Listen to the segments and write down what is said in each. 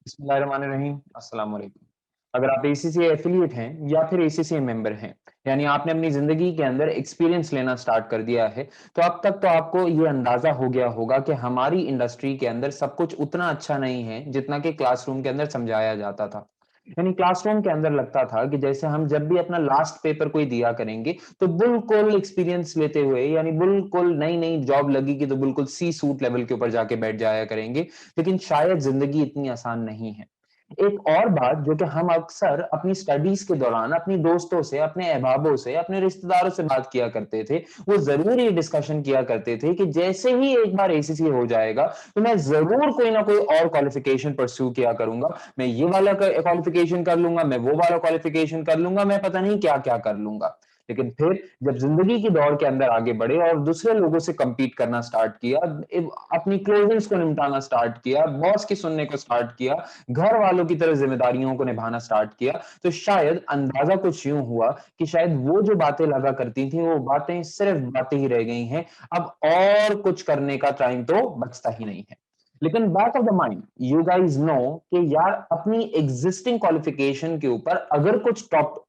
बिस्मिल्लाहिर्रहमानिर्रहीम, अस्सलाम वालेकुम। अगर आप एसीसीए एफिलिएट हैं या फिर एसीसीए मेंबर हैं, यानी आपने अपनी जिंदगी के अंदर एक्सपीरियंस लेना स्टार्ट कर दिया है, तो अब तक तो आपको ये अंदाजा हो गया होगा कि हमारी इंडस्ट्री के अंदर सब कुछ उतना अच्छा नहीं है जितना कि क्लासरूम के अंदर समझाया जाता था। यानी क्लासरूम के अंदर लगता था कि जैसे हम जब भी अपना लास्ट पेपर कोई दिया करेंगे तो बिल्कुल एक्सपीरियंस लेते हुए, यानी बिल्कुल नई नई जॉब लगेगी तो बिल्कुल सी सूट लेवल के ऊपर जाके बैठ जाया करेंगे। लेकिन शायद जिंदगी इतनी आसान नहीं है। एक और बात जो कि हम अक्सर अपनी स्टडीज के दौरान अपनी दोस्तों से, अपने अहबाबों से, अपने रिश्तेदारों से बात किया करते थे, वो जरूर ये डिस्कशन किया करते थे कि जैसे ही एक बार एसीसी हो जाएगा तो मैं जरूर कोई ना कोई और क्वालिफिकेशन परस्यू किया करूंगा। मैं ये वाला क्वालिफिकेशन कर लूंगा, मैं वो वाला क्वालिफिकेशन कर लूंगा, मैं पता नहीं क्या क्या कर लूंगा। लेकिन फिर जब जिंदगी की दौड़ के अंदर आगे बढ़े और दूसरे लोगों से compete करना स्टार्ट किया, अपनी क्लोजिंग्स को निपटाना स्टार्ट किया, बॉस की सुनने को स्टार्ट किया, घर वालों की तरह जिम्मेदारियों को निभाना स्टार्ट किया, तो शायद अंदाजा कुछ यूं हुआ कि शायद वो जो बातें लगा करती थी वो बातें सिर्फ बातें ही रह गई हैं। अब और कुछ करने का टाइम तो बचता ही नहीं है। लेकिन back of the mind you guys know कि यार अपनी एग्जिस्टिंग क्वालिफिकेशन के ऊपर अगर कुछ टॉप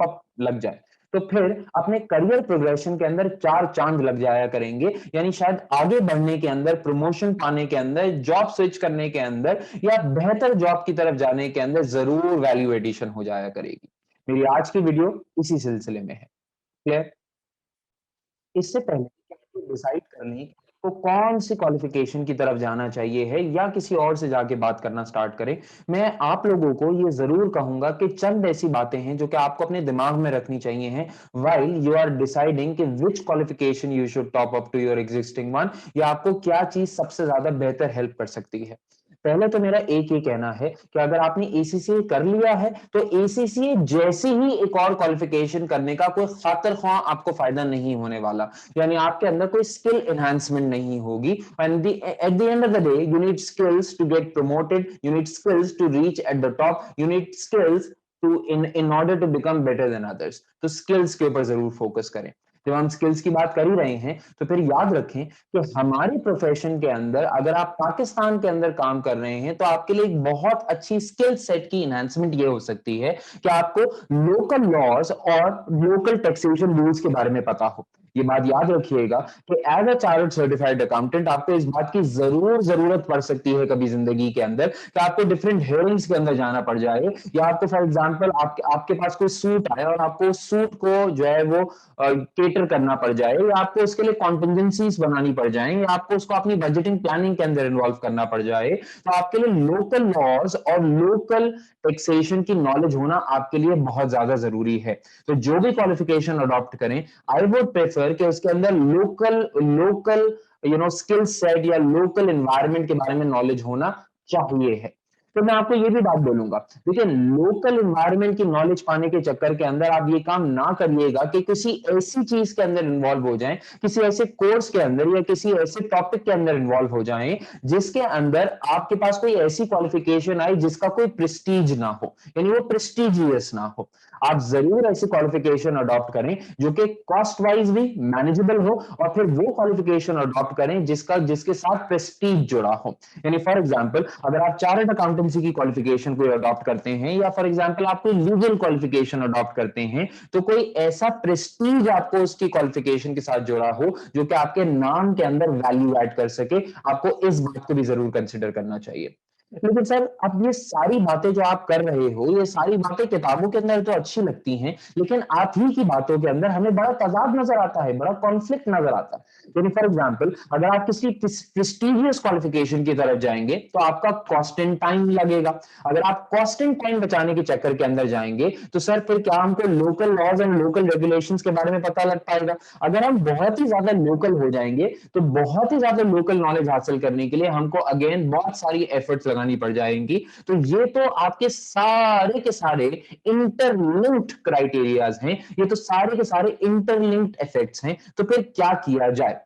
अप लग जाए तो फिर अपने करियर प्रोग्रेशन के अंदर चार चांद लग जाया करेंगे। यानी शायद आगे बढ़ने के अंदर, प्रमोशन पाने के अंदर, जॉब स्विच करने के अंदर या बेहतर जॉब की तरफ जाने के अंदर जरूर वैल्यू एडिशन हो जाया करेगी। मेरी आज की वीडियो इसी सिलसिले में है। क्लियर? इससे पहले कि आप ये डिसाइड कर लें तो कौन सी क्वालिफिकेशन की तरफ जाना चाहिए है या किसी और से जाके बात करना स्टार्ट करें, मैं आप लोगों को ये जरूर कहूंगा कि चंद ऐसी बातें हैं जो कि आपको अपने दिमाग में रखनी चाहिए हैं व्हाइल यू आर डिसाइडिंग कि which qualification you should top up to your existing one, या आपको क्या चीज सबसे ज्यादा बेहतर हेल्प कर सकती है। पहले तो मेरा एक ही कहना है कि अगर आपने एसीसीए कर लिया है तो एसीसीए जैसे ही एक और क्वालिफिकेशन करने का कोई खातिर ख्वाह आपको फायदा नहीं होने वाला। यानी आपके अंदर कोई स्किल एनहांसमेंट नहीं होगी। And at the end of the day you need skills to get promoted, you need skills to reach at the top, you need skills to in order to become better than others. तो skills के ऊपर जरूर focus करें। जब हम skills की बात कर ही रहे हैं तो फिर याद रखें कि हमारे प्रोफेशन के अंदर अगर आप पाकिस्तान के अंदर काम कर रहे हैं तो आपके लिए एक बहुत अच्छी स्किल सेट की एनहांसमेंट ये हो सकती है कि आपको लोकल लॉज और लोकल टैक्सेशन रूल्स के बारे में पता हो। ये बात याद रखिएगा कि as a chartered certified accountant आपको इस बात की जरूर जरूरत पड़ सकती है कभी जिंदगी के अंदर कि आपको डिफरेंट हेयरिंग्स के अंदर जाना पड़ जाए, या आपको फॉर एग्जांपल आपके पास कोई सूट आए और आपको उस सूट को जो है वो केटर करना पड़ जाए, या आपको उसके लिए कॉन्टिजेंसीज बनानी पड़ जाए, या आपको उसको अपनी बजटिंग प्लानिंग के अंदर इन्वॉल्व करना पड़ जाए, तो आपके लिए लोकल लॉज और लोकल टैक्सेशन की नॉलेज होना आपके लिए बहुत ज्यादा जरूरी है। तो जो भी क्वालिफिकेशन अडॉप्ट करें, आई वुड प्रेफर कि उसके अंदर लोकल लोकल स्किल सेट या लोकल एनवायरनमेंट के बारे में नॉलेज होना चाहिए है। तो मैं आपको ये भी बात बोलूंगा, देखिए लोकल एनवायरनमेंट की नॉलेज पाने के चक्कर के अंदर आप ये काम ना करिएगा कि किसी ऐसी चीज के अंदर इन्वॉल्व हो जाएं, किसी ऐसे कोर्स के अंदर या किसी ऐसे टॉपिक के अंदर इन्वॉल्व हो जाएं जिसके अंदर आपके पास कोई ऐसी क्वालिफिकेशन आए जिसका कोई प्रेस्टीज ना हो, यानी वो प्रेस्टिजियस ना हो। आप जरूर ऐसी क्वालिफिकेशन अडॉप्ट करें जो कि कॉस्ट वाइज भी मैनेजेबल हो, और फिर वो क्वालिफिकेशन अडॉप्ट करें जिसके साथ प्रेस्टीज जुड़ा हो। यानी फॉर एग्जांपल अगर आप चार्टर्ड अकाउंटेंसी की क्वालिफिकेशन को अडॉप्ट करते हैं, या फॉर एग्जांपल आप कोई लीगल क्वालिफिकेशन अडॉप्ट करते हैं, तो कोई ऐसा प्रेस्टीज आपको उसकी क्वालिफिकेशन के साथ जुड़ा हो जो कि आपके नाम के अंदर वैल्यू ऐड कर सके। आपको इस बात को भी जरूर कंसिडर करना चाहिए। लेकिन सर अब ये सारी बातें जो आप कर रहे हो, ये सारी बातें किताबों के अंदर तो अच्छी लगती हैं, लेकिन आप ही की बातों के अंदर हमें बड़ा तजाद नजर आता है, बड़ा कॉन्फ्लिक्ट नजर आता है। यानी फॉर एग्जांपल अगर आप किसी प्रेस्टिजियस क्वालिफिकेशन की तरफ जाएंगे तो आपका कॉस्ट एंड टाइम लगेगा। अगर आप कॉस्ट एंड टाइम बचाने के चक्कर के अंदर जाएंगे तो सर फिर क्या हमको local laws and local regulations के बारे में पता लग पाएगा? अगर हम बहुत ही ज्यादा लोकल हो जाएंगे तो बहुत ही ज्यादा लोकल नॉलेज हासिल करने के लिए हमको अगेन बहुत सारी एफर्ट्स लगानी पड़ जाएंगी। तो ये तो आपके सारे के सारे इंटरलिंक्ड क्राइटेरियाज हैं, ये तो सारे के सारे इंटरलिंक्ड इफेक्ट्स हैं। तो फिर क्या किया जाए?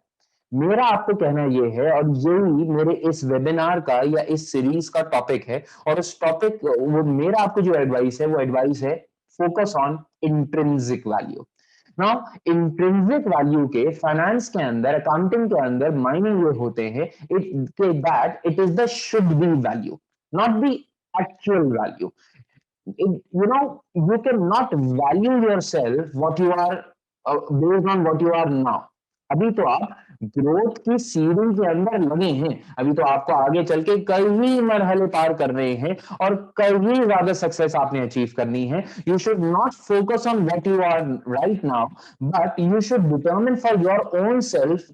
मेरा आपको कहना यह है, और यही मेरे इस वेबिनार का या इस सीरीज का टॉपिक है, और उस टॉपिक वो मेरा आपको जो एडवाइस है वो एडवाइस है focus on intrinsic value. Now intrinsic value के फाइनेंस के अंदर, अकाउंटिंग के अंदर मायने ये होते हैं it that it is the should be value. not the actual value. You know, you cannot value yourself what you are based on what you are now. अभी तो आप ग्रोथ की सीढ़ी के अंदर लगे हैं, अभी तो आपको आगे चल के कई मरहले पार कर रहे हैं और कई ज्यादा सक्सेस आपने अचीव करनी है. You should not focus on what you are right now, but you should determine for your own self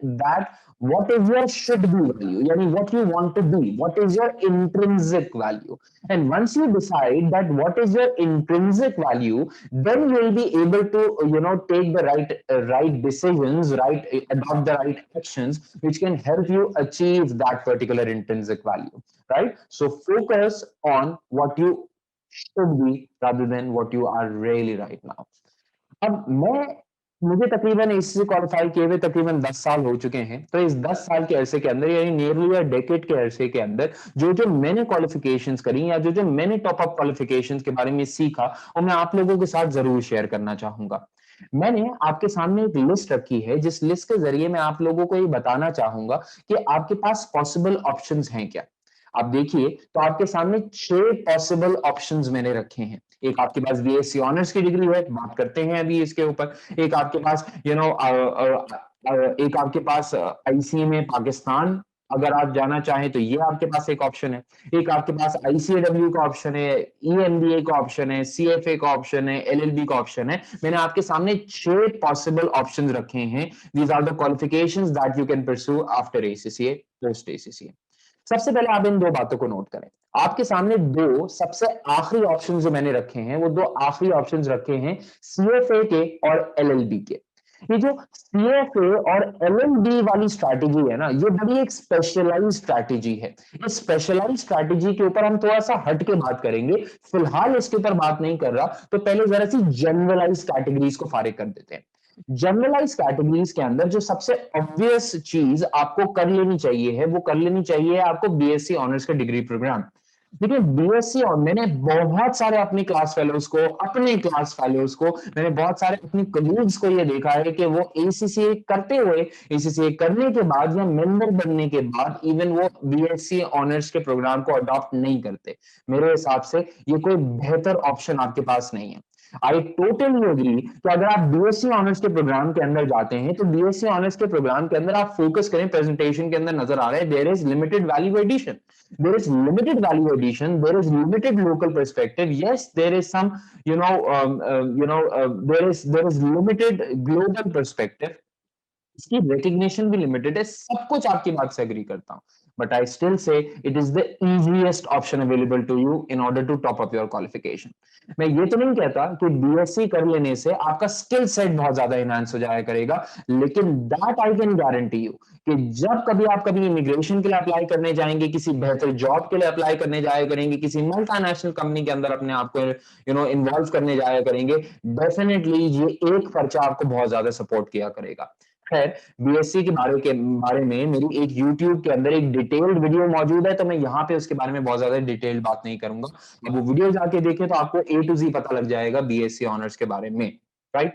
that what is your should be value, yani what you want to be, what is your intrinsic value. And once you decide that what is your intrinsic value, then you will be able to take the right decisions, adopt the right actions which can help you achieve that particular intrinsic value, right? So focus on what you should be rather than what you are really right now. अब मुझे तकरीबन इससे qualify किए हुए तकरीबन 10 साल हो चुके हैं. तो इस 10 साल के अरसे के अंदर, यानी नियरली या डेकेड के अरसे के अंदर, जो जो मैंने क्वालिफिकेशंस करी या जो जो मैंने टॉप अप क्वालिफिकेशंस के बारे में सीखा, वो मैं आप लोगों के साथ जरूर शेयर करना चाहूंगा. मैंने आपके सामने एक लिस्ट रखी है, जिस लिस्ट के जरिए मैं आप लोगों को ये बताना चाहूंगा कि आपके पास पॉसिबल ऑप्शंस हैं क्या. आप देखिए तो आपके सामने 6 पॉसिबल ऑप्शंस मैंने रखे हैं. एक आपके पास बीएससी ऑनर्स की डिग्री है, बात करते हैं अभी इसके ऊपर. एक आपके पास एक आपके पास आईसीएमए पाकिस्तान, अगर आप जाना चाहें तो ये आपके पास एक ऑप्शन है. एक आपके पास आईसीएडब्ल्यू का ऑप्शन है, ईएमबीए का ऑप्शन है, सीएफए का ऑप्शन है, एलएलबी का ऑप्शन है. मैंने आपके सामने 6 पॉसिबल ऑप्शंस रखे हैं. These are the qualifications that you can pursue after ACCA, post ACCA. सबसे पहले आप इन दो बातों को नोट करें. आपके सामने दो सबसे आखिरी ऑप्शन जो मैंने रखे हैं, वो दो आखिरी ऑप्शंस रखे हैं सीएफए के और एलएलबी के. ये जो सीएफए और एलएलबी वाली स्ट्रैटेजी है ना, ये बड़ी एक स्पेशलाइज्ड स्ट्रैटेजी है. इस स्पेशलाइज्ड स्ट्रैटेजी के ऊपर हम थोड़ा सा हट के बात करेंगे. फिलहाल इसके ऊपर बात नहीं कर रहा, तो पहले जरा सी जनरलाइज्ड कैटेगरीज को फारिग कर देते हैं. जनरलाइज कैटेगरीज के अंदर जो सबसे ऑब्वियस चीज आपको कर लेनी चाहिए है, वो कर लेनी चाहिए आपको बीएससी ऑनर्स का डिग्री प्रोग्राम. देखिए बीएससी, और मैंने बहुत सारे अपने क्लास फेलोज को मैंने बहुत सारे अपने कलीग्स को ये देखा है कि वो एसीसीए करते हुए, एसीसीए करने के बाद या मेंबर बनने के बाद इवन वो बीएससी ऑनर्स के प्रोग्राम को अडॉप्ट नहीं करते. मेरे हिसाब से ये कोई बेहतर ऑप्शन आपके पास नहीं है. आई टोटली एग्री कि अगर आप बीएससी ऑनर्स के प्रोग्राम के अंदर जाते हैं, तो बीएससी ऑनर्स के प्रोग्राम के अंदर आप फोकस करें. प्रेजेंटेशन के अंदर नजर आ रहा है there is limited value addition, there is limited value addition, there is limited local perspective, yes there is some there is limited global perspective, इसकी recognition भी limited है. सब कुछ आपकी बात से agree करता हूं, but I still say it is the easiest option available to you in order to top up your qualification. मैं ये तो नहीं कहता कि बीएससी कर लेने से आपका स्किल सेट बहुत ज्यादा इनहांस हो जाया करेगा, लेकिन that I can guarantee you कि जब कभी आप कभी इमिग्रेशन के लिए अप्लाई करने जाएंगे, किसी बेहतर जॉब के लिए अप्लाई करने जाया करेंगे, किसी मल्टीनेशनल कंपनी के अंदर अपने आप को इन्वॉल्व करने जाया करेंगे, डेफिनेटली ये एक पर्चा आपको बहुत ज्यादा सपोर्ट किया करेगा. खैर, बीएससी के बारे में मेरी एक यूट्यूब के अंदर एक डिटेल्ड वीडियो मौजूद है, तो मैं यहाँ पे उसके बारे में बहुत ज्यादा डिटेल्ड बात नहीं करूंगा. अब वो वीडियो जाके देखें तो आपको ए टू जी पता लग जाएगा बीएससी ऑनर्स के बारे में, राइट.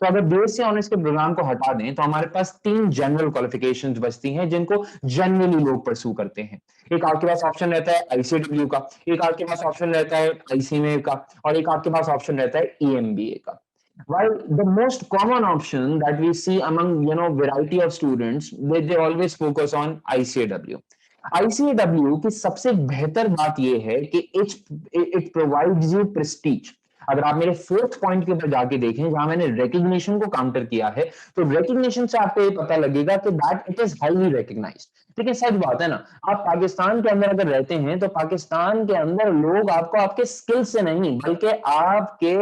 तो अगर बीएससी ऑनर्स के प्रोग्राम को हटा दें तो हमारे पास 3 जनरल क्वालिफिकेशंस बचती हैं जिनको जनरली लोग परस्यू करते हैं. एक आपके पास ऑप्शन रहता है आईसीडब्ल्यू का, एक आपके पास ऑप्शन रहता है आईसीएमए का, और एक आपके पास ऑप्शन रहता है ईएमबीए का. While the most common option that we see among variety of students, they always focus on ICAW. ICAW की सबसे बेहतर बात यह है कि it provides you prestige. अगर आप मेरे 4th पॉइंट के ऊपर जाके देखें, जहां मैंने रिकग्निशन को काउंटर किया है, तो रिकग्निशन से आपको ये पता लगेगा कि that it is highly recognised. लेकिन सच बात है ना, आप पाकिस्तान के अंदर अगर रहते हैं तो पाकिस्तान के अंदर लोग आपको आपके स्किल से नहीं, बल्कि आपके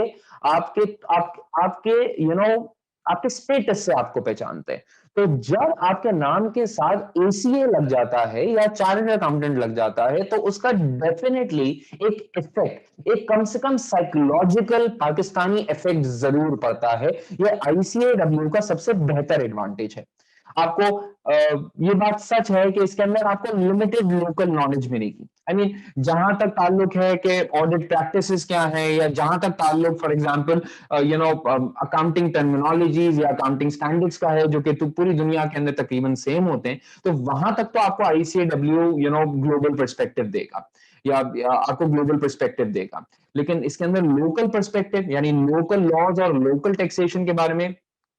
आपके आप, आपके आपके स्टेटस से आपको पहचानते हैं. तो जब आपके नाम के साथ एसीए लग जाता है या चार्टर्ड अकाउंटेंट लग जाता है, तो उसका डेफिनेटली एक इफेक्ट, एक कम से कम साइकोलॉजिकल पाकिस्तानी इफेक्ट जरूर पड़ता है. ये आईसीएडब्ल्यू का सबसे बेहतर एडवांटेज है. आपको ये बात सच है कि इसके अंदर आपको लिमिटेड लोकल नॉलेज मिलेगी. आई मीन, जहां तक ताल्लुक है कि ऑडिट प्रैक्टिसेस क्या है, या जहां तक ताल्लुक फॉर एग्जांपल अकाउंटिंग टर्मिनोलॉजीज या अकाउंटिंग स्टैंडर्ड्स का है, जो कि तो पूरी दुनिया के अंदर तकरीबन सेम होते हैं, तो वहां तक तो आपको आईसीएडब्ल्यू ग्लोबल पर्सपेक्टिव देगा. या आपको ग्लोबल पर्सपेक्टिव देगा। लेकिन इसके अंदर लोकल पर्सपेक्टिव यानी लोकल लॉज और लोकल टैक्सेशन के बारे में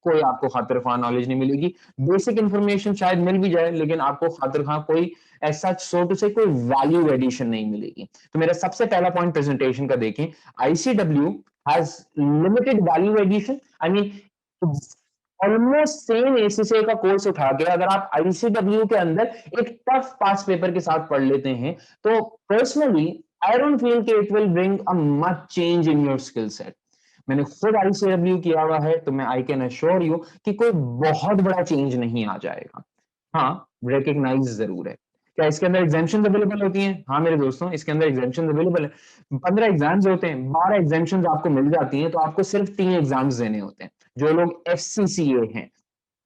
कोई आपको खातिर खा नॉलेज नहीं मिलेगी। बेसिक इंफॉर्मेशन शायद मिल भी जाए, लेकिन आपको खातिर खा कोई ऐसा सो टू से कोई वैल्यू एडिशन नहीं मिलेगी। तो मेरा सबसे पहला पॉइंट प्रेजेंटेशन का देखें, ICW has limited value addition. I mean almost same ACCA का कोर्स उठा के अगर आप आईसीडब्ल्यू के अंदर एक टफ पास पेपर के साथ पढ़ लेते हैं, तो पर्सनली आई डोंट फील कि it will bring a much change in your skill set. मैंने खुद आईसीडब्ल्यू किया हुआ है, तो मैं आई कैन अश्योर यू कि कोई बहुत बड़ा चेंज नहीं आ जाएगा। हाँ, रिकग्नाइज जरूर है। क्या इसके अंदर एग्जाम्शन अवेलेबल होती हैं? हाँ मेरे दोस्तों, इसके अंदर एग्जाम्शन अवेलेबल है। 15 एग्जाम्स होते हैं, 12 एग्जाम्शन आपको मिल जाती हैं, तो आपको सिर्फ 3 एग्जाम्स देने होते हैं। जो लोग एफसीसीए हैं,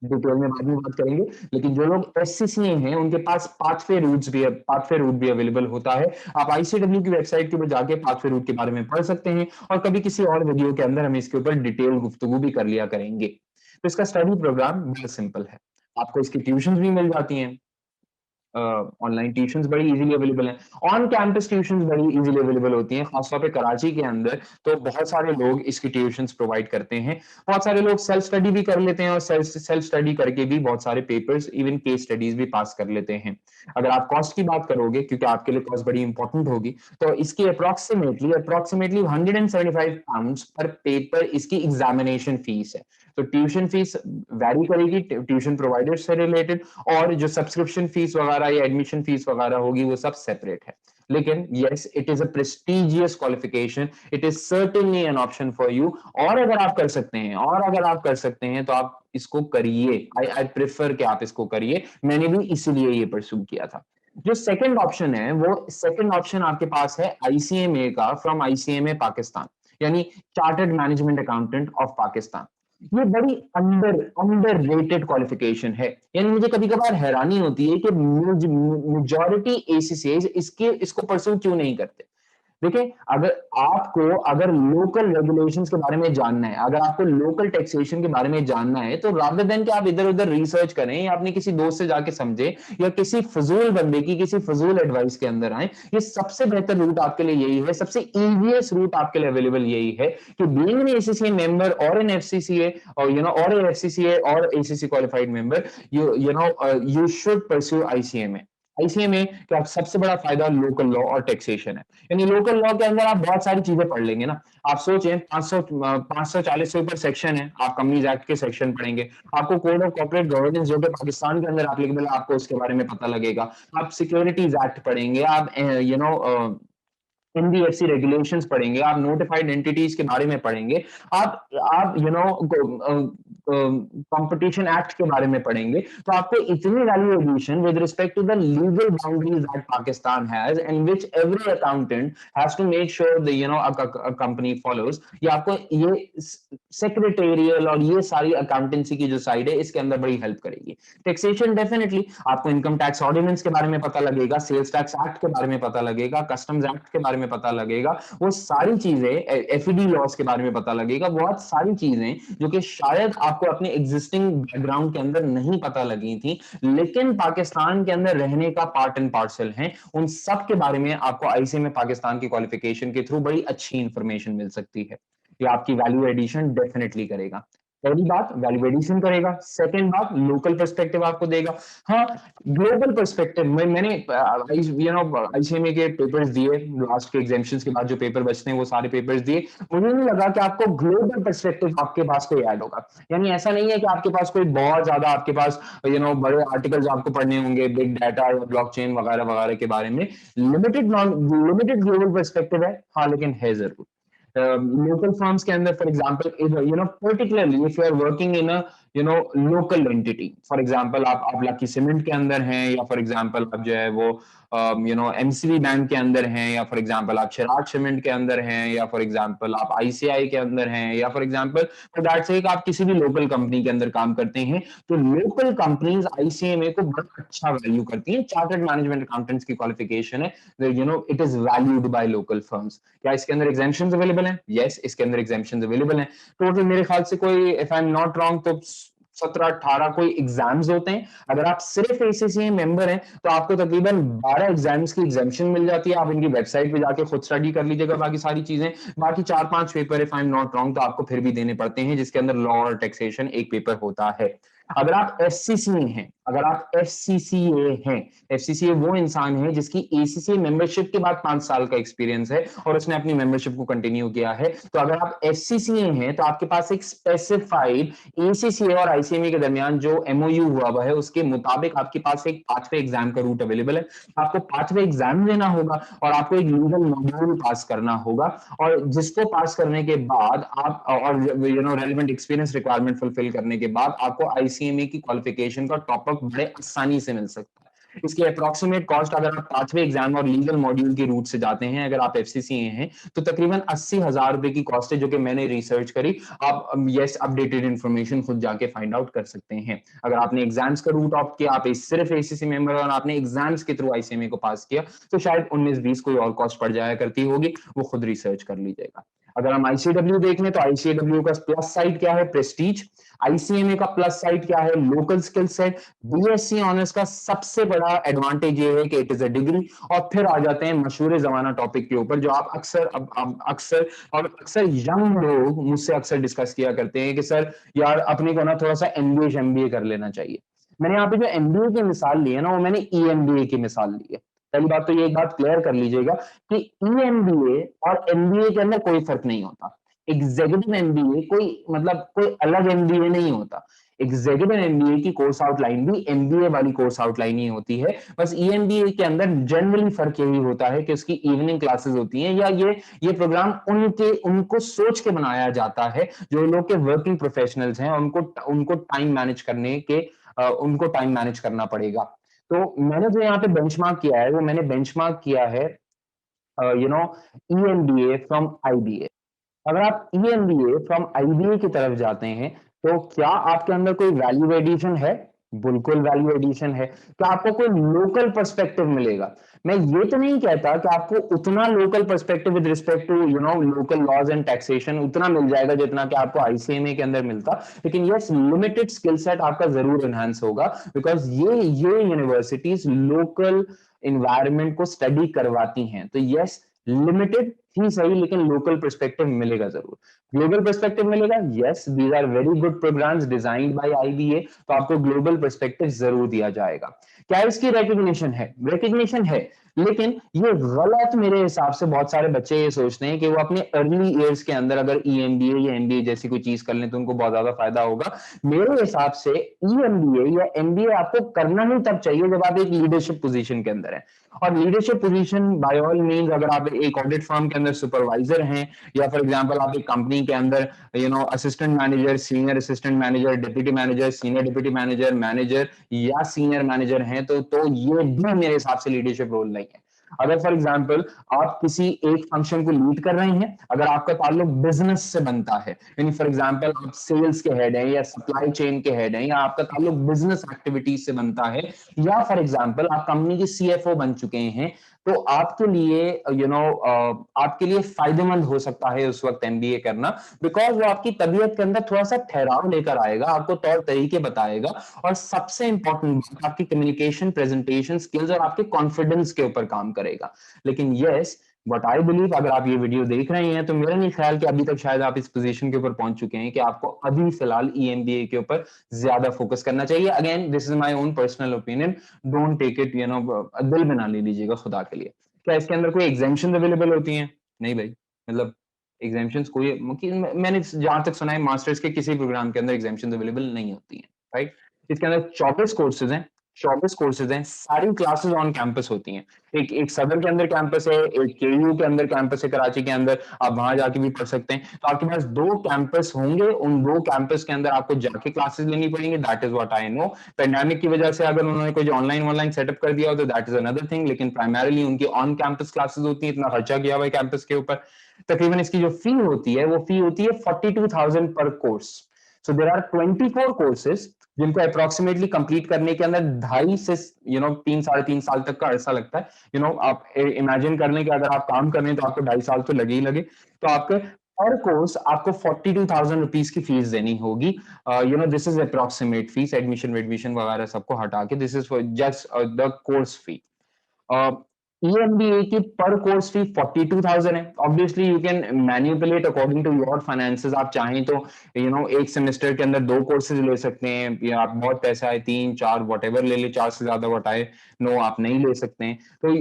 डिटेल में बाद में बात करेंगे, लेकिन जो लोग एससीसीए हैं उनके पास पाथवे रूट भी अवेलेबल होता है। आप आईसीडब्ल्यू की वेबसाइट के ऊपर जाके पाथवे रूट के बारे में पढ़ सकते हैं, और कभी किसी और वीडियो के अंदर हम इसके ऊपर डिटेल गुफ्तगू भी कर लिया करेंगे। तो इसका स्टडी प्रोग्राम बहुत सिंपल है, आपको इसकी ट्यूशन भी मिल जाती हैं, ऑनलाइन ट्यूशंस बड़ी इजीली अवेलेबल हैं, ऑन कैंपस ट्यूशंस बड़ी इजीली अवेलेबल होती हैं, खासतौर पे कराची के अंदर तो बहुत सारे लोग इसकी ट्यूशंस प्रोवाइड करते हैं। बहुत सारे लोग सेल्फ स्टडी भी कर लेते हैं, और सेल्फ स्टडी करके भी बहुत सारे पेपर्स, इवन केस स्टडीज भी पास कर लेते हैं। अगर आप कॉस्ट की बात करोगे, क्योंकि आपके लिए कॉस्ट बड़ी इंपॉर्टेंट होगी, तो इसकी अप्रोक्सीमेटली £175 पर पेपर इसकी एग्जामिनेशन फीस है। तो ट्यूशन फीस वैरी करेगी ट्यूशन प्रोवाइडर से रिलेटेड, और जो सब्सक्रिप्शन फीस वगैरह या एडमिशन फीस वगैरह होगी वो सब सेपरेट है। लेकिन yes, it is a prestigious qualification, it is certainly an option for you. और अगर आप कर सकते हैं तो आप इसको करिए। आई प्रेफर कि आप इसको करिए, मैंने भी इसीलिए ये परस्यू किया था। जो सेकंड ऑप्शन है, वो सेकंड ऑप्शन आपके पास है आईसीएमए का, फ्रॉम आईसीएमए पाकिस्तान, यानी chartered management accountant of Pakistan. ये बड़ी अंडर रेटेड क्वालिफिकेशन है। यानी मुझे कभी कभार हैरानी होती है कि मेजॉरिटी एसीसी इसको परस्यू क्यों नहीं करते। देखिए, अगर लोकल रेगुलेशंस के बारे में जानना है, अगर आपको लोकल टैक्सेशन के बारे में जानना है, तो रादर देन कि आप इधर उधर रिसर्च करें या अपने किसी दोस्त से जाके समझे, या किसी फजूल बंदे की किसी फजूल एडवाइस के अंदर आए, ये सबसे बेहतर रूट आपके लिए यही है, सबसे इजीएस्ट रूट आपके लिए अवेलेबल यही है कि बीइंग एन एसीसीए मेंबर और एन एफसीसीए, और और एन एफसीसीए और ACC qualified member, you should pursue ICMA. ICMA का सबसे बड़ा फायदा लोकल लॉ और टैक्सेशन है। यानी लोकल लॉ के अंदर आप बहुत सारी चीजें पढ़ लेंगे ना। आप सोचें, 540 से ऊपर सेक्शन है, आप कंपनीज एक्ट के सेक्शन पढ़ेंगे, आपको कोड ऑफ कॉर्पोरेट गवर्नेंस जो कि पाकिस्तान के अंदर एप्लीकेबल है, आपको उसके बारे में पता लगेगा। आप सिक्योरिटीज एक्ट पढ़ेंगे, आप एनबीएफसी रेगुलेशंस पढ़ेंगे, आप नोटिफाइड एंटिटीज के बारे में पढ़ेंगे, आप कंपटीशन एक्ट के बारे में पढ़ेंगे। तो आपको इतनी value addition with respect to the legal boundaries that Pakistan has, and which every accountant has to make sure the a company follows. ये आपको ये सेक्रेटेरियल और ये सारी अकाउंटेंसी की जो साइड है, इसके अंदर बड़ी हेल्प करेगी। टैक्सेशन डेफिनेटली आपको इनकम टैक्स ऑर्डिनेंस के बारे में पता लगेगा, सेल्स टैक्स एक्ट के बारे में पता लगेगा, कस्टम्स एक्ट के बारे में पता लगेगा, वो सारी चीजें, एफईडी लॉस के बारे में पता लगेगा, बहुत सारी चीजें जो कि शायद आपको अपने एग्जिस्टिंग बैकग्राउंड के अंदर नहीं पता लगी थी, लेकिन पाकिस्तान के अंदर रहने का पार्ट एंड पार्सल है। उन सब के बारे में आपको आईसीएमए पाकिस्तान की क्वालिफिकेशन के थ्रू बड़ी अच्छी इंफॉर्मेशन मिल सकती है। ये आपकी वैल्यू एडिशन डेफिनेटली करेगा। पहली बात वैल्यू एडिशन करेगा, सेकंड बात लोकल पर्सपेक्टिव आपको देगा। हाँ, ग्लोबल पर्सपेक्टिव में मैंने आईसीएमए के पेपर्स दिए, लास्ट के एग्जाम्शंस के बाद जो पेपर बचते हैं वो सारे पेपर्स दिए, मुझे नहीं लगा कि आपको ग्लोबल पर्सपेक्टिव आपके पास कोई ऐड होगा। यानी ऐसा नहीं है कि आपके पास कोई बहुत ज्यादा आपके पास बड़े आर्टिकल्स आपको पढ़ने होंगे बिग डाटा या ब्लॉकचेन वगैरह वगैरह के बारे में। लिमिटेड ग्लोबल पर्सपेक्टिव है, हाँ, लेकिन है जरूर। लोकल फर्म्स के अंदर, for example, particularly if you are working in a local entity, for example आप लकी सीमेंट के अंदर हैं, या फॉर एग्जांपल आप जो है वो एमसीबी बैंक के अंदर हैं, या फॉर एग्जांपल आप चिराग सीमेंट के अंदर हैं, या फॉर एग्जांपल आप आईसीआई के अंदर हैं, या for example for that sake आप किसी भी लोकल कंपनी के अंदर काम करते हैं, तो लोकल कंपनीज आईसीएमए को बहुत अच्छा वैल्यू करती हैं। चार्टर्ड मैनेजमेंट अकाउंटेंट्स की क्वालिफिकेशन है, it is valued by local firms. क्या इसके अंदर एग्जाम्शंस अवेलेबल हैं? यस, इसके अंदर एग्जाम्शंस अवेलेबल हैं। टोटल मेरे ख्याल से कोई, if I am not wrong, तो 17-18 कोई एग्जाम्स होते हैं। अगर आप सिर्फ एसीसीए मेंबर हैं तो आपको तकरीबन 12 एग्जाम्स की एग्जाम्शन मिल जाती है। आप इनकी वेबसाइट पे जाके खुद स्टडी कर लीजिएगा बाकी सारी चीजें। बाकी 4-5 paper, if I am not wrong, तो आपको फिर भी देने पड़ते हैं, जिसके अंदर लॉ और टैक्सेशन एक पेपर होता है। अगर आप एफसीसीए हैं, अगर आप एफसीसीए हैं, एफसीसीए वो इंसान है जिसकी एसीसीए मेंबरशिप के बाद 5 साल का एक्सपीरियंस है और उसने अपनी मेंबरशिप को कंटिन्यू किया है। तो अगर आप एफसीसीए हैं तो आपके पास एक स्पेसिफाइड एसीसीए और आईसीएमई के दरमियान जो एमओयू हुआ हुआ है उसके मुताबिक आपके पास एक पाथवे एग्जाम का रूट अवेलेबल है। आपको पाथवे एग्जाम देना होगा और आपको एक लीगल मॉड्यूल पास करना होगा, और जिसको पास करने के बाद आप और रेलेवेंट एक्सपीरियंस रिक्वायरमेंट फुलफिल करने के बाद आपको आईसीएमई की क्वालिफिकेशन का टॉपअप बड़े आसानी से मिल सकता है। इसकी अप्रोक्सीमेट कॉस्ट, अगर आप पाथवे एग्जाम और लीगल मॉड्यूल के रूट से जाते हैं, अगर आप एफसीसीए हैं, तो तकरीबन 80,000 रुपए की कॉस्ट है, जो कि मैंने रिसर्च करी। आप यस अपडेटेड इंफॉर्मेशन खुद जाके फाइंड आउट कर सकते हैं। अगर आपने एग्जाम्स का रूट ऑप्ट किया, आप सिर्फ एसीसी मेंबर और आपने एग्जाम्स के थ्रू आईसीएमए को पास किया, तो शायद 19-20 कोई और कॉस्ट पड़ जाया करती होगी, वो खुद रिसर्च कर लीजिएगा। अगर हम आईसीडब्ल्यू देख लें तो आईसीडब्ल्यू का प्लस साइड क्या है? प्रेस्टीज। आईसीएमए का प्लस साइड क्या है? Local skill set. BSc honours का सबसे बड़ा एडवांटेज ये है कि इट इज अ डिग्री। और फिर आ जाते हैं मशहूर जमाना टॉपिक के ऊपर, जो आप अक्सर यंग लोग मुझसे अक्सर डिस्कस किया करते हैं कि सर यार अपने को ना थोड़ा सा एमबीए कर लेना चाहिए। मैंने यहाँ पे जो एमबीए की मिसाल ली है ना, वो मैंने ईएमबीए की मिसाल ली है। पहली बात तो ये एक बात क्लियर कर लीजिएगा कि ईएमबीए और एमबीए के अंदर कोई फर्क नहीं होता। एग्जीक्यूटिव एमबीए कोई अलग एमबीए नहीं होता। एग्जीक्यूटिव एमबीए की कोर्स आउटलाइन भी एमबीए वाली कोर्स आउटलाइन ही होती है। बस ईएमबीए के अंदर जनरली फर्क यही होता है कि उसकी इवनिंग क्लासेस होती हैं, या ये प्रोग्राम उनको सोच के बनाया जाता है, जो लोग के वर्किंग प्रोफेशनल्स हैं, उनको टाइम मैनेज करने के उनको टाइम मैनेज करना पड़ेगा। तो मैंने जो यहाँ पे बेंचमार्क किया है, वो मैंने बेंचमार्क किया है ईएमबीए फ्रॉम आईबीए। अगर आप ईएमबीए फ्रॉम आईबीए की तरफ जाते हैं, तो क्या आपके अंदर कोई वैल्यू एडिशन है? बिल्कुल वैल्यू एडिशन है। क्या आपको कोई लोकल पर्सपेक्टिव मिलेगा? मैं ये तो नहीं कहता कि आपको उतना local perspective with respect to local laws and taxation उतना मिल जाएगा जितना कि आपको आईसीएमए के अंदर मिलता, लेकिन यस लिमिटेड स्किल सेट आपका जरूर एनहांस होगा, बिकॉज ये यूनिवर्सिटीज लोकल इन्वायरमेंट को स्टडी करवाती हैं। तो यस लिमिटेड ही सही, लेकिन लोकल पर्सपेक्टिव मिलेगा जरूर। ग्लोबल पर्सपेक्टिव मिलेगा, yes these are very good programmes designed by IBA, तो आपको ग्लोबल पर्सपेक्टिव जरूर दिया जाएगा। क्या इसकी रिकॉग्निशन है? रिकॉग्निशन है, लेकिन ये गलत मेरे हिसाब से बहुत सारे बच्चे ये सोचते हैं कि वो अपने अर्ली ईयर्स के अंदर अगर ईएमबीए या एमबीए जैसी कोई चीज कर लें तो उनको बहुत ज्यादा फायदा होगा। मेरे हिसाब से ईएमबीए या एमबीए आपको करना ही तब चाहिए जब आप एक लीडरशिप पोजीशन के अंदर है। और leadership position by all means, अगर आप एक ऑडिट फर्म के अंदर सुपरवाइजर हैं, या फॉर एग्जांपल आप एक कंपनी के अंदर assistant manager, senior assistant manager, deputy manager, senior deputy manager, manager या सीनियर मैनेजर हैं, तो ये भी मेरे हिसाब से लीडरशिप रोल नहीं है। अगर फॉर एग्जांपल आप किसी एक फंक्शन को लीड कर रहे हैं, अगर आपका ताल्लुक बिजनेस से बनता है, यानी फॉर एग्जांपल आप सेल्स के हेड हैं या सप्लाई चेन के हेड हैं, या आपका ताल्लुक बिजनेस एक्टिविटीज से बनता है, या फॉर एग्जांपल आप कंपनी के सीएफओ बन चुके हैं, तो आपके लिए आपके लिए फायदेमंद हो सकता है उस वक्त एमबीए करना, बिकॉज वो आपकी तबीयत के अंदर थोड़ा सा ठहराव लेकर आएगा, आपको तौर तरीके बताएगा, और सबसे इंपॉर्टेंट आपकी कम्युनिकेशन, प्रेजेंटेशन स्किल्स और आपके कॉन्फिडेंस के ऊपर काम करेगा। लेकिन यस बट आई बिलीव, अगर आप ये वीडियो देख रहे हैं तो मेरा नहीं ख्याल कि अभी तक शायद आप इस पोजीशन के ऊपर पहुंच चुके हैं कि आपको अभी फिलहाल ईएमबीए के ऊपर ज्यादा फोकस करना चाहिए। Again this is my own personal opinion, don't take it दिल में ना ले लीजिएगा खुदा के लिए। क्या इसके अंदर कोई एग्जेम्पशन अवेलेबल होती हैं? नहीं भाई, मतलब एग्जेम्पशंस कोई, मैंने जहां तक सुना है मास्टर्स के किसी प्रोग्राम के अंदर एग्जेम्पशन अवेलेबल नहीं होती हैं, राइट। इसके अंदर 24 कोर्सेज हैं, 24 कोर्सेज हैं, सारी क्लासेस ऑन कैंपस होती हैं। एक सदर के अंदर कैंपस है, एक केयू के अंदर कैंपस है कराची के अंदर, आप वहां जाके भी पढ़ सकते हैं। तो आपके पास 2 कैंपस होंगे, उन 2 कैंपस के अंदर आपको जाके क्लासेस लेनी पड़ेंगी, that is what I no. Pandemic की वजह से अगर उन्होंने कोई ऑनलाइन सेटअप कर दिया हो तो दैट इज अनदर थिंग, लेकिन प्राइमरीली उनकी ऑन कैंपस क्लासेस होती है, इतना खर्चा किया हुआ है कैंपस के ऊपर। तकरीबन इसकी जो फी होती है, वो फी होती है 42,000 पर course. So there are 24 courses जिनको अप्रोक्सीमेटली कंप्लीट करने के अंदर 2.5 से 3-3.5 साल तक का अरसा लगता है। आप इमेजिन कर लें कि अगर आप काम कर रहे हैं तो आपको 2.5 साल तो लगे ही लगे। तो आपके पर कोर्स आपको 42,000 रुपीज की फीस देनी होगी। This is approximate fees, admission वगैरह सबको हटा के, this is for just the course fee. EMBA की पर कोर्स फी 42,000 है। Obviously you can manipulate according to your finances. आप चाहें तो एक सेमेस्टर के अंदर 2 कोर्सेज ले सकते हैं, या आप बहुत पैसा है 3-4 वॉटेवर ले ले, 4 से ज्यादा वटाए नो आप नहीं ले सकते हैं। तो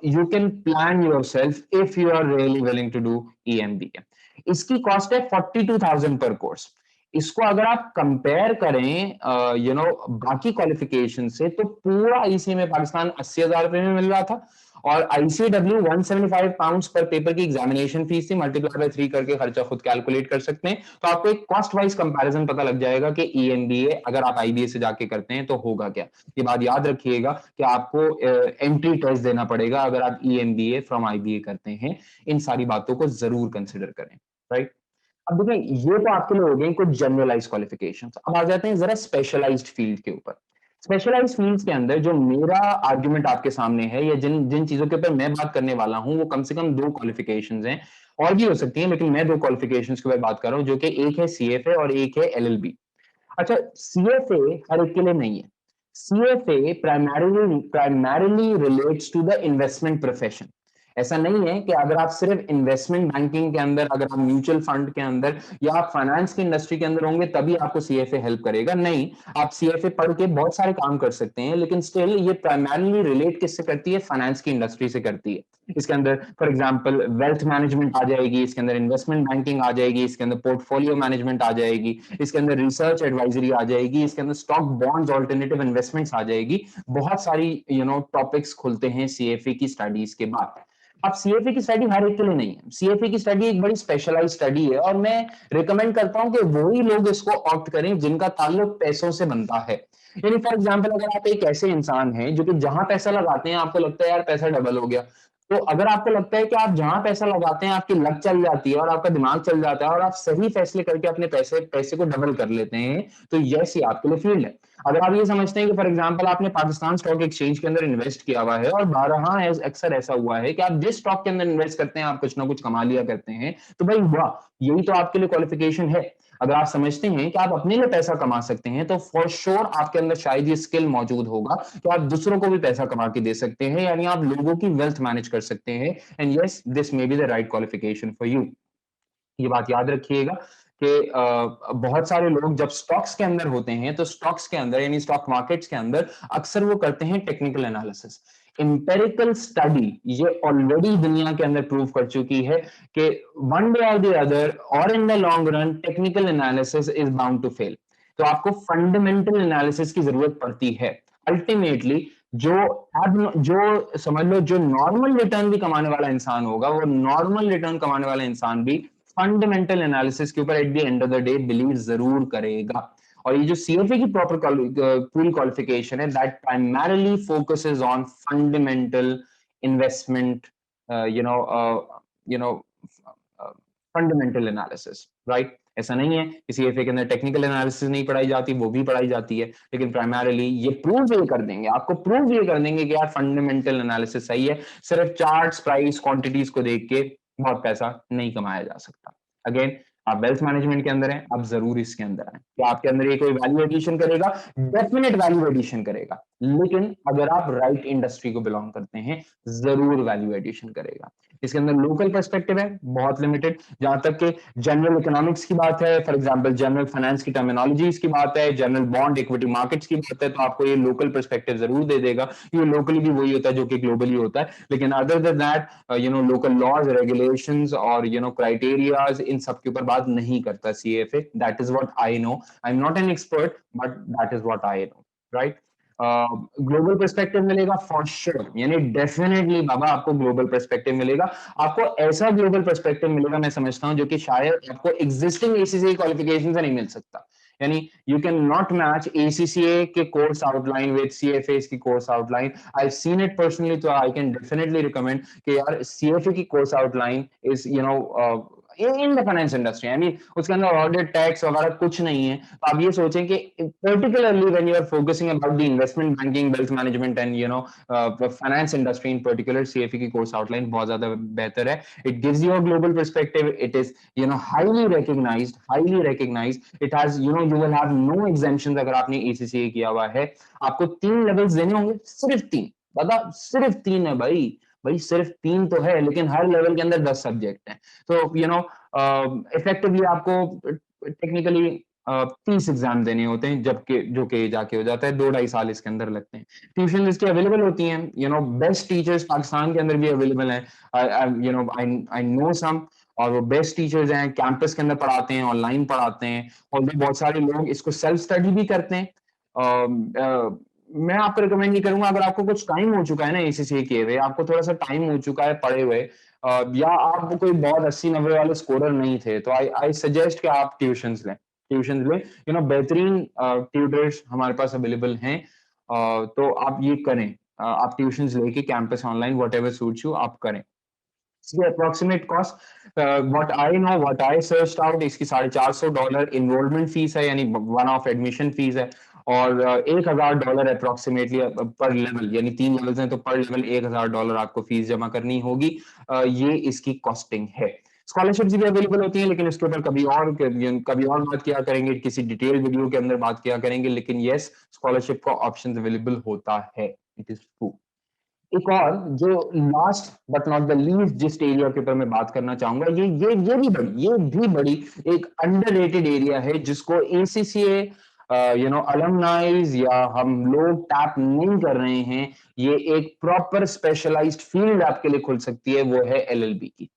you can plan yourself if you are really willing to do EMBA। इसकी कॉस्ट है 42,000 पर कोर्स। इसको अगर आप कंपेयर करें बाकी क्वालिफिकेशन से, तो पूरा आईसीए में पाकिस्तान 80,000 रुपए में मिल रहा था, और आईसीडब्ल्यू 175 पाउंड्स पर पेपर की एग्जामिनेशन फीस थी, मल्टीप्लाई बाय 3 करके खर्चा खुद कैलकुलेट कर सकते हैं। तो आपको एक कॉस्ट वाइज कंपैरिजन पता लग जाएगा कि EMBA अगर आप IBA से जाके करते हैं तो होगा क्या। ये बात याद रखिएगा कि आपको एंट्री टेस्ट देना पड़ेगा अगर आप EMBA फ्रॉम IBA करते हैं। इन सारी बातों को जरूर कंसिडर करें, राइट। अब देखिए, ये तो आपके लिए हो गए कुछ जनरलाइज क्वालिफिकेशंस। अब आ जाते हैं जरा स्पेशलाइज्ड फील्ड के ऊपर। स्पेशलाइज्ड फील्ड्स के अंदर जो मेरा आर्गुमेंट आपके सामने है, या जिन जिन चीजों के ऊपर मैं बात करने वाला हूं, वो कम से कम 2 क्वालिफिकेशंस हैं, और भी हो सकती हैं, लेकिन मैं 2 क्वालिफिकेशंस के ऊपर बात कर रहा हूं, जो कि एक है CFA और एक है LLB। अच्छा, CFA हर एक के लिए नहीं है। CFA primarily relates to the investment profession. ऐसा नहीं है कि अगर आप सिर्फ इन्वेस्टमेंट बैंकिंग के अंदर, अगर आप म्यूचुअल फंड के अंदर या आप फाइनेंस की इंडस्ट्री के अंदर होंगे तभी आपको CFA हेल्प करेगा, नहीं। आप CFA पढ़ के बहुत सारे काम कर सकते हैं, लेकिन स्टिल ये प्राइमरीली रिलेट किससे करती है? फाइनेंस की इंडस्ट्री से करती है। इसके अंदर फॉर एग्जांपल वेल्थ मैनेजमेंट आ जाएगी, इसके अंदर इन्वेस्टमेंट बैंकिंग आ जाएगी, इसके अंदर पोर्टफोलियो मैनेजमेंट आ जाएगी, इसके अंदर रिसर्च एडवाइजरी आ जाएगी, इसके अंदर स्टॉक बॉन्ड्स ऑल्टरनेटिव इन्वेस्टमेंट्स आ जाएगी। बहुत सारी टॉपिक्स खुलते हैं CFA की स्टडीज के बाद। अब CFA की स्टडी हर एक के लिए नहीं है। CFA की स्टडी एक बड़ी स्पेशलाइज स्टडी है, और मैं रिकमेंड करता हूं कि वही लोग इसको ऑप्ट करें जिनका ताल्लुक पैसों से बनता है। यानी फॉर एग्जांपल, अगर आप एक ऐसे इंसान हैं जो कि जहां पैसा लगाते हैं आपको लगता है यार पैसा डबल हो गया, तो अगर आपको लगता है कि आप जहां पैसा लगाते हैं आपकी लक चल जाती है और आपका दिमाग चल जाता है और आप सही फैसले करके अपने पैसे को डबल कर लेते हैं, तो यस, ये आपके लिए फील्ड है। अगर आप ये समझते हैं कि फॉर एग्जांपल आपने पाकिस्तान स्टॉक एक्सचेंज के अंदर इन्वेस्ट किया हुआ है, और 12 अक्सर ऐसा हुआ है कि आप जिस स्टॉक के अंदर इन्वेस्ट करते हैं आप कुछ ना कुछ कमा लिया करते हैं, तो भाई वाह, यही तो आपके लिए क्वालिफिकेशन है। अगर आप समझते हैं कि आप अपने लिए पैसा कमा सकते हैं, तो फॉर श्योर आपके अंदर शायद ये स्किल मौजूद होगा तो आप दूसरों को भी पैसा कमा के दे सकते हैं, यानी आप लोगों की वेल्थ मैनेज कर सकते हैं। And yes, this may be the right qualification for you. ये बात याद रखिएगा कि बहुत सारे लोग जब स्टॉक्स के अंदर होते हैं, तो स्टॉक्स के अंदर यानी स्टॉक मार्केट्स के अंदर अक्सर वो करते हैं टेक्निकल एनालिसिस। इंपेरिकल स्टडी ये ऑलरेडी दुनिया के अंदर प्रूव कर चुकी है कि one day or the other or in the long run technical analysis is bound to fail. तो आपको फंडामेंटल एनालिसिस की जरूरत पड़ती है। अल्टीमेटली जो जो समझ लो, जो नॉर्मल रिटर्न भी कमाने वाला इंसान होगा, वो नॉर्मल रिटर्न कमाने वाला इंसान भी फंडामेंटल एनालिसिस के ऊपर eight the end of the day believe जरूर करेगा। और ये जो CFA की प्रॉपर पूरी क्वालिफिकेशन है, that primarily focuses on fundamental investment, you know fundamental analysis, right. ऐसा नहीं है कि CFA के अंदर टेक्निकल एनालिसिस नहीं पढ़ाई जाती, वो भी पढ़ाई जाती है, लेकिन प्राइमरीली ये प्रूव ये कर देंगे, आपको प्रूव ये कर देंगे कि यार फंडामेंटल एनालिसिस सही है। सिर्फ चार्ट्स, प्राइस, क्वांटिटीज को देख के बहुत पैसा नहीं कमाया जा सकता। अगेन, आप वेल्थ मैनेजमेंट के अंदर हैं, आप जरूर इसके अंदर आए। क्या आपके अंदर ये कोई वैल्यू एडिशन करेगा? डेफिनेट वैल्यू एडिशन करेगा, लेकिन अगर आप राइट इंडस्ट्री को बिलोंग करते हैं, जरूर वैल्यू एडिशन करेगा। इसके अंदर लोकल पर्सपेक्टिव है बहुत लिमिटेड। जहां तक कि जनरल इकोनॉमिक्स की बात है, फॉर एग्जांपल जनरल फाइनेंस की टर्मिनोलॉजीज की बात है, जनरल बॉन्ड इक्विटी मार्केट्स की बात है, तो आपको ये लोकल पर्सपेक्टिव जरूर दे देगा। ये लोकली भी वही होता है जो कि ग्लोबली होता है, लेकिन other than that local laws, regulations और क्राइटेरियाज, इन सब के ऊपर बात नहीं करता CFA। That is what I know. I am not an expert, but that is what I know, right. Global perspective मिलेगा फॉर श्योर, यानी डेफिनेटली बाबा आपको ग्लोबल पर्सपेक्टिव मिलेगा। आपको ऐसा ग्लोबल पर्सपेक्टिव मिलेगा, मैं समझता हूं, जो कि शायद आपको एग्जिस्टिंग ACCA क्वालिफिकेशन से नहीं मिल सकता। यानी you can not match ACCA के कोर्स आउटलाइन विद CFAs की course outline. I seen it personally, तो आई कैन डेफिनेटली रिकमेंड कि यार CFA की course outline is in the finance industry, I mean उसके अंदर ऑडिट टैक्स वगैरह कुछ नहीं है। तो आप ये सोचें कि particularly when you are focusing about the investment banking, wealth management and finance industry in particular, CFA की कोर्स आउटलाइन बहुत ज्यादा बेहतर है। It gives you a global perspective, it is highly recognised, it has you will have no exemptions अगर आपने ACCA किया हुआ है। आपको 3 लेवल्स देने होंगे, सिर्फ 3, बता सिर्फ 3 है भाई, भाई सिर्फ 3 तो है, लेकिन हर लेवल के अंदर 10 सब्जेक्ट हैं। तो इफेक्टिवली आपको टेक्निकली 30 एग्जाम देने होते हैं, जबकि जो कि जाके हो जाता है 2-2.5 साल इसके अंदर लगते हैं। ट्यूशन इसकी अवेलेबल होती हैं, बेस्ट टीचर्स पाकिस्तान के अंदर भी अवेलेबल हैं। आई नो सम, और वो बेस्ट टीचर्स हैं, कैंपस के अंदर पढ़ाते हैं, ऑनलाइन पढ़ाते हैं, और भी बहुत सारे लोग इसको सेल्फ स्टडी भी करते हैं। मैं आपको रिकमेंड नहीं करूंगा, अगर आपको कुछ टाइम हो चुका है ना एसीसीए किए हुए, आपको थोड़ा सा टाइम हो चुका है पढ़े हुए, या आप कोई बहुत 80-90 वाले स्कोरर नहीं थे, तो आई आई सजेस्ट कि आप ट्यूशंस लें। बेहतरीन ट्यूटर्स हमारे पास अवेलेबल हैं, तो आप ये करें, आप ट्यूशंस लेके campus online what ever suits you आप करें। इसकी approximate cost, what I searched out, इसकी $450 इनरोलमेंट फीस है, यानी वन ऑफ एडमिशन फीस है, और $1000 अप्रोक्सीमेटली पर लेवल, यानी 3 लेवल्स हैं तो पर लेवल $1000 आपको फीस जमा करनी होगी। ये इसकी कॉस्टिंग है। स्कॉलरशिप्स भी अवेलेबल होती हैं, लेकिन उसके ऊपर कभी और बात किया करेंगे, किसी डिटेल वीडियो के अंदर बात किया करेंगे, लेकिन यस, स्कॉलरशिप का ऑप्शन अवेलेबल होता है, इट इज ट्रू। एक और जो last but not the least जिस एरिया के ऊपर मैं बात करना चाहूंगा, ये भी बड़ी एक अंडररेटेड एरिया है, जिसको एसीसीए अलमनाइज या हम लोग टैप नहीं कर रहे हैं। ये एक प्रॉपर स्पेशलाइज्ड फील्ड आपके लिए खुल सकती है, वो है एलएलबी की।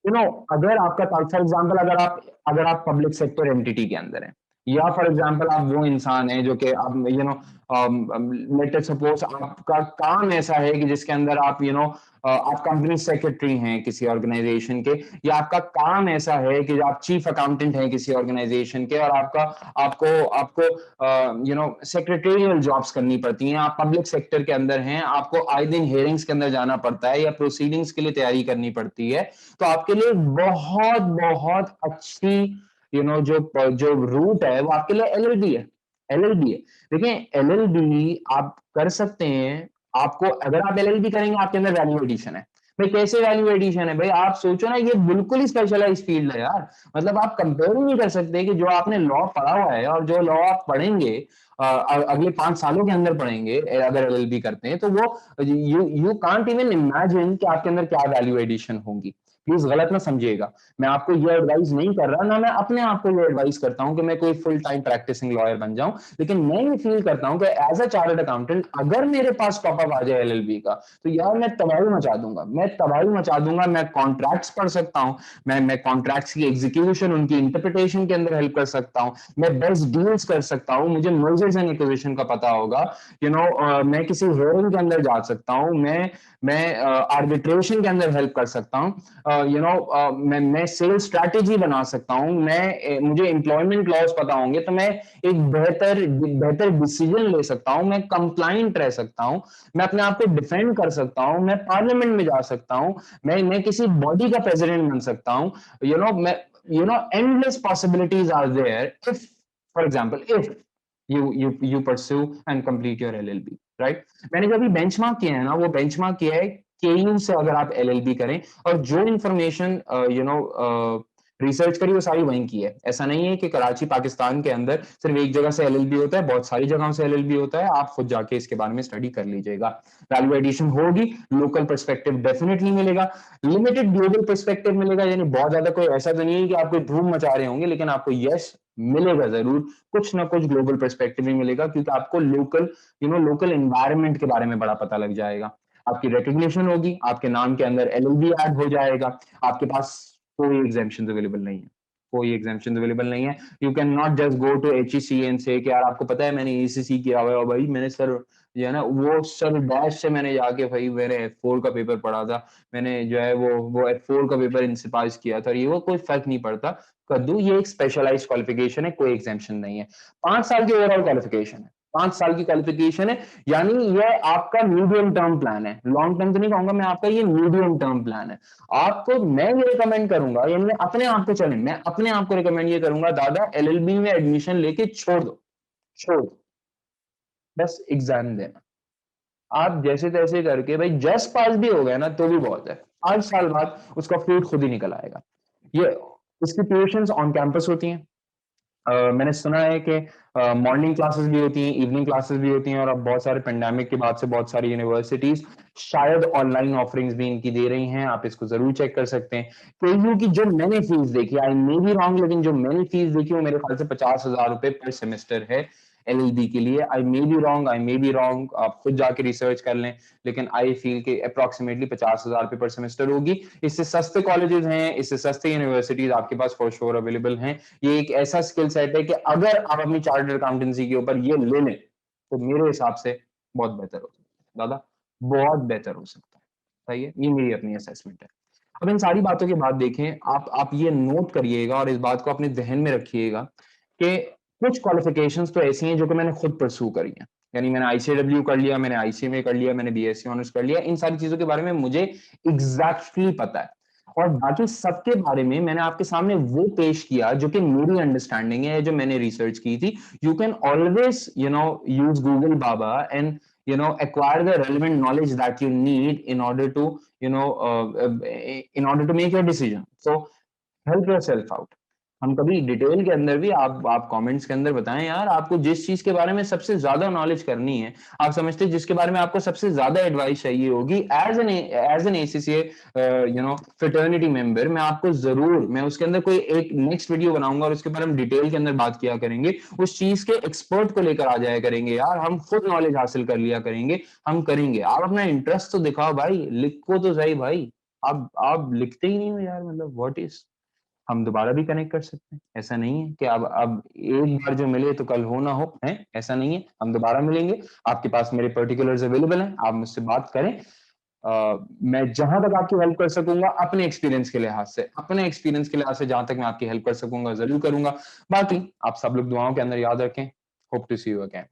अगर आपका, फॉर एग्जाम्पल, अगर आप पब्लिक सेक्टर एंटिटी के अंदर हैं, या फॉर एग्जाम्पल आप वो इंसान है जो कि आप लेट अस सपोज आपका काम ऐसा है कि जिसके अंदर आप कंपनी सेक्रेटरी हैं किसी ऑर्गेनाइजेशन के, या आपका काम ऐसा है कि आप चीफ अकाउंटेंट हैं किसी ऑर्गेनाइजेशन के, और आपको आपको सेक्रेटरियल जॉब्स करनी पड़ती हैं, आप पब्लिक सेक्टर के अंदर हैं, आपको आए दिन हेयरिंग्स के अंदर जाना पड़ता है या प्रोसीडिंग्स के लिए तैयारी करनी पड़ती है, तो आपके लिए बहुत बहुत अच्छी जो रूट है वो आपके लिए एलएलबी है। देखिए एलएलबी आप कर सकते हैं, आपको अगर आप एलएलबी करेंगे आपके अंदर वैल्यू एडिशन है। भाई कैसे वैल्यू एडिशन है? भाई आप सोचो ना, ये बिल्कुल ही स्पेशलाइज फील्ड है यार। मतलब आप कंपेयर ही नहीं कर सकते कि जो आपने लॉ पढ़ा हुआ है और जो लॉ आप पढ़ेंगे अगले 5 सालों के अंदर पढ़ेंगे, अगर एलएलबी करते हैं, तो वो यू कांट इवन इमेजिन कि आपके अंदर क्या वैल्यू एडिशन होगी। प्लीज गलत ना समझिएगा, मैं आपको ये एडवाइस नहीं कर रहा, ना मैं अपने आप को ये एडवाइस करता हूं कि मैं कोई फुल टाइम प्रैक्टिसिंग लॉयर बन जाऊं, लेकिन मैं ये फील करता हूं कि एज अ चार्टर्ड अकाउंटेंट अगर मेरे पास टॉपअप आ जाए एलएलबी का, तो यार मैं तबाही मचा दूंगा, मैं कॉन्ट्रैक्ट्स पढ़ सकता हूं, मैं कॉन्ट्रैक्ट्स की एग्जीक्यूशन, उनकी इंटरप्रिटेशन के अंदर हेल्प कर सकता हूं, मैं बेस्ट डील्स कर सकता हूं, मुझे मर्जर्स एंड एक्विजिशन का पता होगा, मैं किसी हेयरिंग के अंदर जा सकता हूं, मैं आर्बिट्रेशन के अंदर हेल्प कर सकता हूं, मैं सेल्स स्ट्रैटेजी बना सकता हूं, मुझे एम्प्लॉयमेंट लॉज पता होंगे, तो मैं एक बेहतर डिसीजन ले सकता हूं, मैं कंप्लाइंट रह सकता हूं, मैं अपने आप को डिफेंड कर सकता हूं, मैं पार्लियामेंट में जा सकता हूं, मैं किसी बॉडी का प्रेसिडेंट बन सकता हूं, मैं endless possibilities are there if, for example, if you pursue and complete your LLB, right? मैंने जो अभी बेंचमार्क किया है ना, वो बेंचमार्क किया है केयू से, अगर आप एलएलबी करें और जो इंफॉर्मेशन रिसर्च करी वो सारी वहीं की है। ऐसा नहीं है कि कराची पाकिस्तान के अंदर सिर्फ एक जगह से एलएलबी होता है, बहुत सारी जगहों से एलएलबी होता है, आप खुद जाके इसके बारे में स्टडी कर लीजिएगा। वैल्यू एडिशन होगी, लोकल पर्सपेक्टिव डेफिनेटली मिलेगा, लिमिटेड ग्लोबल पर्सपेक्टिव मिलेगा, यानी बहुत ज्यादा कोई ऐसा तो नहीं है कि आप कोई धूम मचा रहे होंगे, लेकिन आपको यस मिलेगा जरूर, कुछ ना कुछ ग्लोबल पर्सपेक्टिव भी मिलेगा, क्योंकि आपको लोकल एनवायरनमेंट के बारे में बड़ा पता लग जाएगा, आपकी रिकग्निशन होगी, आपके नाम के अंदर एलएलबी ऐड हो जाएगा, आपके पास कोई एग्जेम्पशन अवेलेबल नहीं है, you can not just go to HEC and say कि यार आपको पता है मैंने ईसीसी किया हुआ है, भाई मैंने सर जो है ना वो सर डैश से मैंने जाके भाई मैंने F4 का पेपर पढ़ा था, मैंने जो है वो F4 का पेपर इनसे पास किया था, ये वो कोई फर्क नहीं पड़ता। कद्दू ये एक स्पेशलाइज्ड क्वालिफिकेशन है, कोई एग्जेम्पशन नहीं है, 5 साल की ओवरऑल क्वालिफिकेशन है, 5 साल की क्वालिफिकेशन है, यानी ये आपका मीडियम टर्म प्लान है, लॉन्ग टर्म तो नहीं कहूंगा मैं, आपका ये मीडियम टर्म प्लान है। आपको मैं ये रिकमेंड करूंगा, यानी मैं अपने आप को चले, मैं अपने आप को रिकमेंड ये करूंगा, दादा एलएलबी में एडमिशन लेके छोड़ दो, छोड़ दो, बस एग्जाम देना। आप जैसे तैसे करके भाई जस्ट पास भी हो गया ना तो भी बहुत है, 8 साल बाद उसका फ्रूट खुद ही निकल आएगा। ये इसकी ट्यूशंस ऑन कैंपस होती हैं। मैंने सुना है कि मॉर्निंग क्लासेस भी होती हैं, इवनिंग क्लासेस भी होती हैं, और अब बहुत सारे पेंडेमिक के बाद से बहुत सारी यूनिवर्सिटीज शायद ऑनलाइन ऑफरिंग्स भी इनकी दे रही हैं, आप इसको जरूर चेक कर सकते हैं। केयू की जो मैंने फीस देखी, आई मे बी रॉन्ग, लेकिन जो मैंने फीस देखी वो मेरे ख्याल से 50,000 रुपए पर सेमेस्टर है एलएलबी के लिए। I may be wrong, I may be wrong, आप खुद जाके रिसर्च कर लें, लेकिन आई फील के अप्रोक्सीमेटली 50,000 रुपए पर सेमेस्टर होगी। इससे सस्ते कॉलेजेस हैं, इससे सस्ते यूनिवर्सिटीज आपके पास फॉर श्योर अवेलेबल हैं। ये एक ऐसा स्किल सेट है कि अगर आप अपनी चार्टर्ड अकाउंटेंसी के ऊपर ये ले लें तो मेरे हिसाब से बहुत बेहतर हो सकता है दादा, बहुत बेहतर हो सकता है। सही है, ये मेरी अपनी असेसमेंट है। अब इन सारी बातों के बाद देखें, आप ये नोट करिएगा और इस बात को अपने जहन में रखिएगा कि कुछ क्वालिफिकेशंस तो ऐसी हैं जो कि मैंने खुद परस्यू करी हैं। यानी मैंने आईसीडब्ल्यू कर लिया, मैंने आईसीएमए कर लिया, मैंने बीएससी ऑनर्स कर लिया, इन सारी चीजों के बारे में मुझे एग्जैक्टली पता है। और बाकी सबके बारे में मैंने आपके सामने वो पेश किया जो कि मेरी अंडरस्टैंडिंग है, जो मैंने रिसर्च की थी। You can always use Google Baba and acquire the relevant knowledge that you need in order to in order to make your decision. So help yourself out। हम कभी डिटेल के अंदर भी आप कमेंट्स के अंदर बताएं यार, आपको जिस चीज के बारे में सबसे ज्यादा नॉलेज करनी है, आप समझते हैं जिसके बारे में आपको सबसे ज्यादा एडवाइस चाहिए होगी as an ACCA fraternity member, मैं आपको जरूर, मैं उसके अंदर कोई एक नेक्स्ट वीडियो बनाऊंगा और उसके बारे में डिटेल के अंदर बात किया करेंगे, उस चीज के एक्सपर्ट को लेकर आ जाया करेंगे यार, हम खुद नॉलेज हासिल कर लिया करेंगे, हम करेंगे। आप अपना इंटरेस्ट तो दिखाओ भाई, लिखो तो सही भाई। आप लिखते ही नहीं हो यार, मतलब व्हाट इज। हम दोबारा भी कनेक्ट कर सकते हैं, ऐसा नहीं है कि अब एक बार जो मिले तो कल हो ना हो, है ऐसा नहीं है, हम दोबारा मिलेंगे। आपके पास मेरे पर्टिकुलर्स अवेलेबल हैं, आप मुझसे बात करें। मैं जहां तक आपकी हेल्प कर सकूंगा अपने एक्सपीरियंस के लिहाज से, अपने एक्सपीरियंस के लिहाज से जहां तक मैं आपकी हेल्प कर सकूंगा जरूर करूंगा। बाकी आप सब लोग दुआओं के अंदर याद रखें। Hope to see you again.